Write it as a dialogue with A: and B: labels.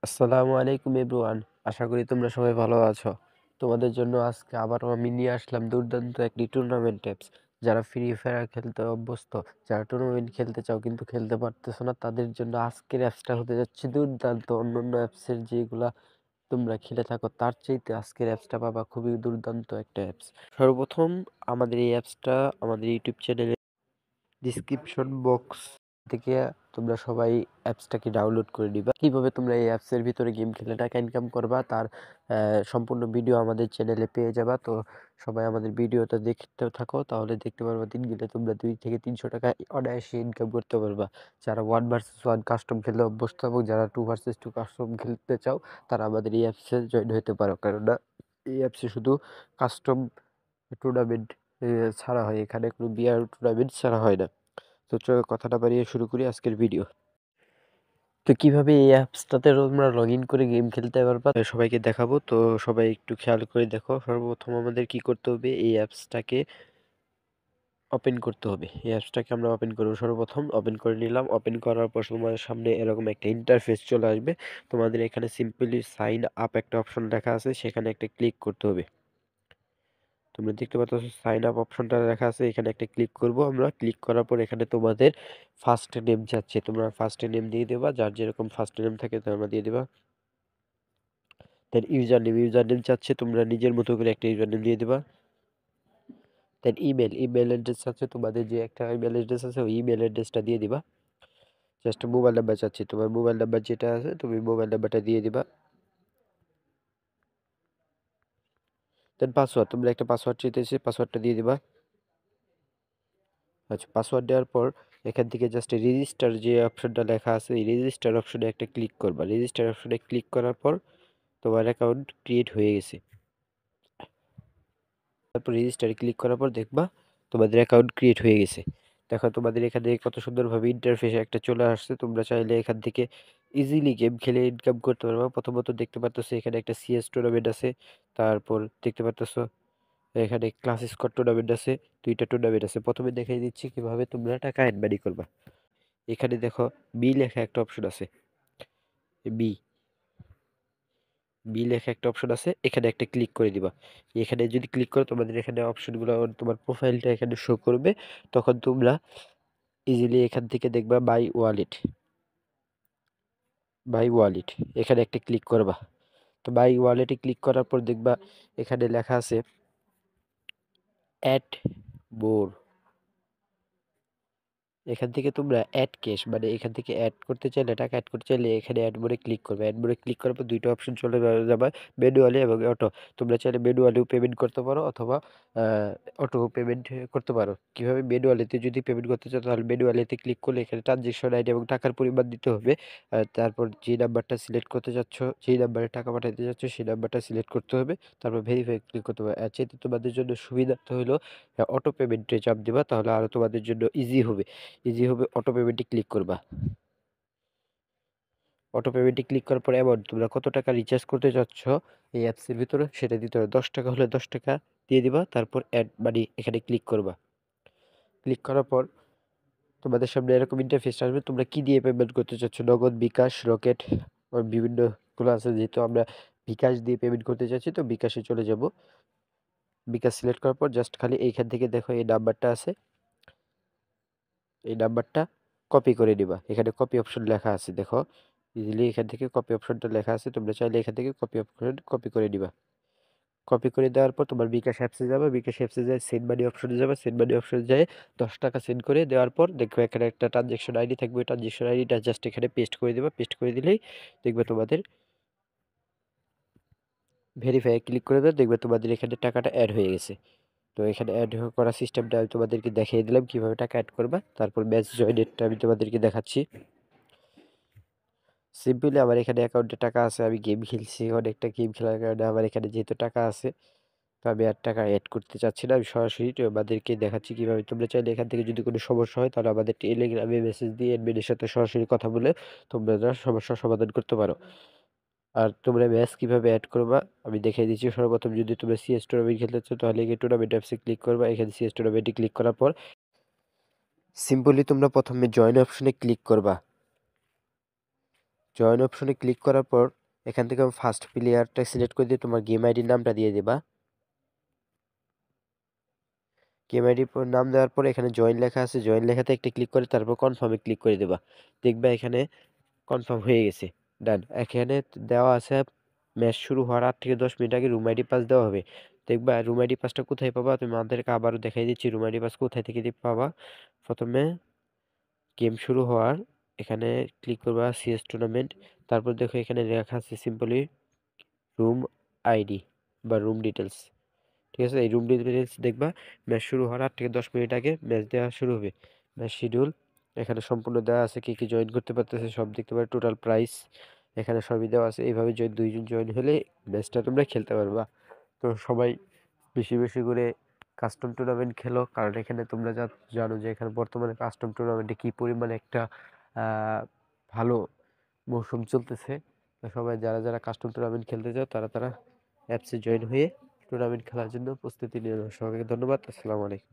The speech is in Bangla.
A: আসসালামু আলাইকুম এভরিওয়ান। আশা করি তোমরা সবাই ভালো আছো। তোমাদের জন্য আজকে আবারও আমি নিয়ে আসলাম দুর্দান্ত একটি টুর্নামেন্ট অ্যাপস। যারা ফ্রি ফায়ার খেলতে অভ্যস্ত, যারা টুর্নামেন্ট খেলতে চাও কিন্তু খেলতে পারতেছো না, তাদের জন্য আজকের অ্যাপসটা হতে যাচ্ছে দুর্দান্ত। অন্যান্য অ্যাপসের যেগুলা তোমরা খেলে থাকো তার চাইতে আজকের অ্যাপসটা পাবা খুবই দুর্দান্ত একটা অ্যাপস। সর্বপ্রথম আমাদের এই অ্যাপসটা আমাদের ইউটিউব চ্যানেলে ডিসক্রিপশন বক্স থেকে তোমরা সবাই অ্যাপসটাকে ডাউনলোড করে নিবা। কিভাবে তোমরা এই অ্যাপসের ভিতরে গেম খেলে টাকা ইনকাম করবা তার সম্পূর্ণ ভিডিও আমাদের চ্যানেলে পেয়ে যাবা। তো সবাই আমাদের ভিডিওটা দেখতে থাকো, তাহলে দেখতে পারবা দিন গেলে তোমরা 2 থেকে 300 টাকা অনায়াসে ইনকাম করতে পারবা। যারা 1 ভার্সেস 1 কাস্টম খেলতে অভ্যস্ত এবং যারা 2 ভার্সেস 2 কাস্টম খেলতে চাও, তারা আমাদের এই অ্যাপসে জয়েন হতে পারো। কেননা এই অ্যাপসে শুধু কাস্টম টুর্নামেন্ট ছাড়া হয়, এখানে কোনো বিয়ার টুর্নামেন্ট ছাড়া হয় না। তো চলো কথাটা বাড়িয়ে শুরু করি আজকের ভিডিও। তো কিভাবে এই অ্যাপসটাতে তোমরা লগ ইন করে গেম খেলতে পারবা সবাইকে দেখাবো। তো সবাই একটু খেয়াল করে দেখো। সর্বপ্রথম আমাদের কি করতে হবে, এই অ্যাপসটাকে ওপেন করতে হবে। এই অ্যাপসটাকে আমরা ওপেন করবো। সর্বপ্রথম ওপেন করে নিলাম। ওপেন করার পর তোমাদের সামনে এরকম একটা ইন্টারফেস চলে আসবে। তোমাদের এখানে সিম্পলি সাইন আপ একটা অপশন দেখা আছে, সেখানে একটা ক্লিক করতে হবে। তোমরা দেখতে পাচ্ছ সাইন আপ অপশনটা লেখা আছে, এখানে একটা ক্লিক করব আমরা। ক্লিক করার পর এখানে তোমাদের ফার্স্ট নেম চাচ্ছে, তোমরা ফার্স্ট নেম দিয়ে দেবা, যার যেরকম ফার্স্ট নেম থাকে তোমরা দিয়ে দেবা। দেন ইউজার নেম চাচ্ছে, তোমরা নিজের মতো করে একটা ইউজার নেম দিয়ে দেবা। দেন ইমেল অ্যাড্রেস চাচ্ছে, তোমাদের যে একটা ইমেল অ্যাড্রেস আছে ওই ইমেল অ্যাড্রেসটা দিয়ে দিবা। জাস্ট মোবাইল নাম্বার চাচ্ছে, তোমার মোবাইল নাম্বার যেটা আছে তুমি মোবাইল নাম্বারটা দিয়ে দিবা। দেন পাসওয়ার্ড, তোমরা একটা পাসওয়ার্ড চাইতেছে, পাসওয়ার্ডটা দিয়ে দিবা। আচ্ছা, পাসওয়ার্ড দেওয়ার পর এখান থেকে জাস্ট রেজিস্টার যে অপশনটা লেখা আছে এই রেজিস্টার অপশনে একটা ক্লিক করবা। রেজিস্টার অপশনে ক্লিক করার পর তোমার অ্যাকাউন্ট ক্রিয়েট হয়ে গেছে। তারপর রেজিস্টারে ক্লিক করার পর দেখবা তোমাদের অ্যাকাউন্ট ক্রিয়েট হয়ে গেছে। দেখো তোমাদের এখানে কত সুন্দরভাবে ইন্টারফেস একটা চলে আসছে। তোমরা চাইলে এখান থেকে ইজিলি গেম খেলে ইনকাম করতে পারবা। প্রথমত দেখতে পাচ্ছ এখানে একটা সিএস টুর্নামেন্ট আছে, তারপর দেখতে পাচ্ছ এখানে ক্লাস স্কোয়াড টুর্নামেন্ট আছে, 2টা টুর্নামেন্ট আছে। প্রথমে দেখাই দিচ্ছি কিভাবে তোমরা টাকা এড মানি করবা। এখানে দেখো বি লেখা একটা অপশন আছে, বি বি লেখা একটা অপশন আছে, এখানে একটা ক্লিক করে দিবা। এখানে যদি ক্লিক করো তোমাদের এখানে অপশনগুলো তোমার প্রোফাইলটা এখানে শো করবে। তখন তোমরা ইজিলি এখান থেকে দেখবা বাই ওয়ালেট এখানে একটা ক্লিক করবা। তো বাই ওয়ালেটে ক্লিক করার পর দেখবা এখানে লেখা আছে অ্যাড মোর। এখান থেকে তোমরা অ্যাড ক্যাশ মানে এখান থেকে অ্যাড করতে চাইলে, টাকা অ্যাড করতে চাইলে এখানে অ্যাড মোডে ক্লিক করবে। অ্যাড মোডে ক্লিক করার পর 2টা অপশন চলে যাবে, ম্যানুয়ালি এবং অটো। তোমরা চাইলে ম্যানুয়ালিও পেমেন্ট করতে পারো অথবা অটো পেমেন্ট করতে পারো। কিভাবে, ম্যানুয়ালিতে যদি পেমেন্ট করতে চাও তাহলে ম্যানুয়ালিতে ক্লিক করলে এখানে ট্রানজেকশন আইডি এবং টাকার পরিমাণ দিতে হবে। তারপর যে নাম্বারটা সিলেক্ট করতে চাচ্ছ, যেই নাম্বারে টাকা পাঠাতে চাচ্ছ সেই নাম্বারটা সিলেক্ট করতে হবে। তারপর ভেরিফাই ক্লিক করতে হবে। আর যেহেতু তোমাদের জন্য সুবিধার্থ হলো অটো পেমেন্টে চাপ দিবা, তাহলে আরও তোমাদের জন্য ইজি হবে। অটো পেমেন্টে ক্লিক করবা। অটো পেমেন্টে ক্লিক করার পর অ্যামাউন্ট তোমরা কত টাকা রিচার্জ করতে চাচ্ছ এই অ্যাপসের ভিতরে সেটা দিতে হবে। 10 টাকা হলে 10 টাকা দিয়ে দিবা। তারপর অ্যাড মানি এখানে ক্লিক করবা। ক্লিক করার পর তোমাদের সামনে এরকম ইন্টারফেস আসবে। তোমরা কি দিয়ে পেমেন্ট করতে চাচ্ছ, নগদ, বিকাশ, রকেট ও বিভিন্নগুলো আছে। যেহেতু আমরা বিকাশ দিয়ে পেমেন্ট করতে চাচ্ছি তো বিকাশে চলে যাব। বিকাশ সিলেক্ট করার পর জাস্ট খালি এইখান থেকে দেখো এই নাম্বারটা আছে, এই নাম্বারটা কপি করে নিবা। এখানে কপি অপশন লেখা আছে, দেখো ইজিলি এখান থেকে কপি অপশনটা লেখা আছে। তোমরা চাইলে এখান থেকে কপি অপশন কপি করে নিবা। কপি করে দেওয়ার পর তোমার বিকাশ অ্যাপসে যাবে, বিকাশ অ্যাপসে যায় সেন্ড মানি অপশনে যাবে, সেন্ড মানি অপশনে যায় 10 টাকা সেন্ড করে দেওয়ার পর দেখবে এখানে একটা ট্রানজেকশন আইডি থাকবে। ওই ট্রানজেকশন আইডিটা জাস্ট এখানে পেস্ট করে দেবা। পেস্ট করে দিলেই দেখবে তোমাদের ভেরিফাই ক্লিক করে দেবে, দেখবে তোমাদের এখানে টাকাটা অ্যাড হয়ে গেছে। তো এখানে অ্যাড করার সিস্টেমটা আমি তোমাদেরকে দেখিয়ে দিলাম কিভাবে টাকা অ্যাড করবা। তারপর ম্যাচ জয়েনেরটা আমি তোমাদেরকে দেখাচ্ছি। সিম্পলি আমার এখানে অ্যাকাউন্টে টাকা আছে, আমি গেম খেলছি, অনেকটা গেম খেলার কারণে আমার এখানে যেহেতু টাকা আছে তো আমি আর টাকা অ্যাড করতে চাচ্ছি না। আমি সরাসরি আমাদেরকে দেখাচ্ছি কিভাবে। তোমরা চাইলে এখান থেকে যদি কোনো সমস্যা হয় তাহলে আমাদের টেলিগ্রামে মেসেজ দিয়ে অ্যাডমিনের সাথে সরাসরি কথা বলে তোমরা সমস্যার সমাধান করতে পারো। আর তোমরা ম্যাচ কিভাবে অ্যাড করবা আমি দেখিয়ে দিচ্ছি। সর্বপ্রথম যদি তোমরা সিএস টুর্নামেন্ট খেলতে চাও তাহলে এই টুর্নামেন্ট অ্যাপসে ক্লিক করবা। এখানে সিএস টুর্নামেন্টে ক্লিক করার পর সিম্পলি তোমরা প্রথমে জয়েন অপশনে ক্লিক করবা। জয়েন অপশনে ক্লিক করার পর এখান থেকে ফার্স্ট প্লেয়ারটা সিলেক্ট করে দিয়ে তোমার গেম আইডির নামটা দিয়ে দেবা। গেম আইডির নাম দেওয়ার পর এখানে জয়েন লেখা আছে, জয়েন লেখাতে একটা ক্লিক করে তারপর কনফার্মে ক্লিক করে দেবা। দেখবা এখানে কনফার্ম হয়ে গেছে, ডান। এখানে দেওয়া আছে ম্যাচ শুরু হওয়ার 8 থেকে 10 মিনিট আগে রুম আইডি পাস দেওয়া হবে। দেখবা রুম আইডি পাসটা কোথায় পাবা, তুমি আমাদেরকে আবারও দেখাই দিচ্ছি রুম আইডি পাস কোথায় থেকে পাবা। প্রথমে গেম শুরু হওয়ার এখানে ক্লিক করবা সিএস টুর্নামেন্ট, তারপর দেখো এখানে লেখা আছে সিম্পলি রুম আইডি বা রুম ডিটেলস। ঠিক আছে, এই রুম ডিটেলস দেখবা ম্যাচ শুরু হওয়ার 8 থেকে 10 মিনিট আগে ম্যাচ দেওয়া শুরু হবে। ম্যাচ শিডিউল এখানে সম্পূর্ণ দেওয়া আছে, কি কি জয়েন করতে পারতেছে সব দেখতে পারে, টোটাল প্রাইস এখানে সবই দেওয়া আছে। এইভাবে দুইজন জয়েন হলে ম্যাচটা তোমরা খেলতে পারবা। তো সবাই বেশি বেশি করে কাস্টম টুর্নামেন্ট খেলো, কারণ এখানে তোমরা জানো যে এখানে বর্তমানে কাস্টম টুর্নামেন্টে কি পরিমাণে একটা ভালো মৌসুম চলতেছে। তো সবাই যারা যারা কাস্টম টুর্নামেন্ট খেলতে চাও তারা তারা অ্যাপসে জয়েন হয়ে টুর্নামেন্ট খেলার জন্য প্রস্তুতি নিয়ে নাও। সবাইকে ধন্যবাদ, আসসালামু আলাইকুম।